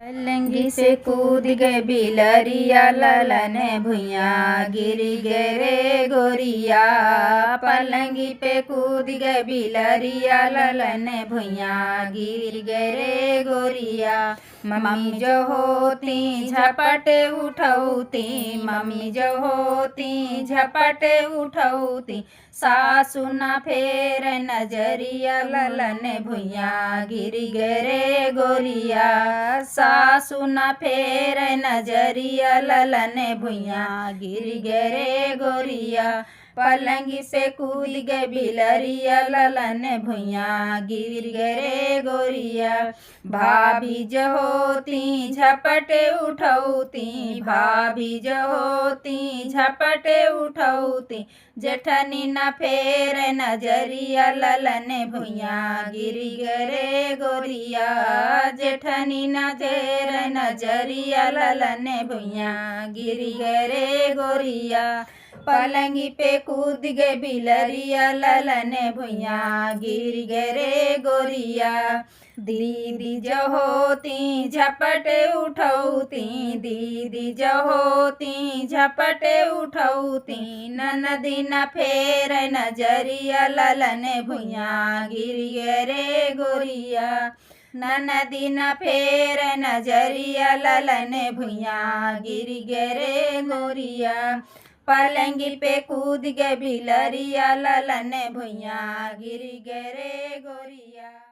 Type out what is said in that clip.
पलंगी से कूद गए बिलरिया ललन भुइया गिर गए रे गोरिया। पलंगी पे कूद गए बिलरिया ललन भुइया गिर गए रे गोरिया। मम्मी जो होती झपट उठौती, मम्मी जो होती झपट उठौती। सासु न फेर नजरिया ललन भुइया गिर गए रे गोरिया। सासु न फेर नजरिया ललन भुइया गिर गए रे गोरिया। पलंगी से कूद गए बिलरिया ललन भुइया गिर गए रे गोरिया। भाभी जो होती झपट उठौती, भाभी जो होती झपट उठौती। जेठनी न फेर नजरिया ललन भुइया गिर गए रे गोरिया। जेठनी न फेर नजरिया ललन भुइया गिर गए रे गोरिया। पलंगी पे कूद गए बिलरिया ललन भुइया गिर गए रे गोरिया। दीदी जो होती झपट उठौती, दीदी जो होती झपट उठौती। ननदी न फेर नजरिया ललन भुइया गिर गए रे गोरिया। ननदी न फेर नजरिया ललन भुइया गिर गए रे गोरिया। पलंगी पे कूद गए बिलरिया ललन भुइया गिर गए रे गोरिया।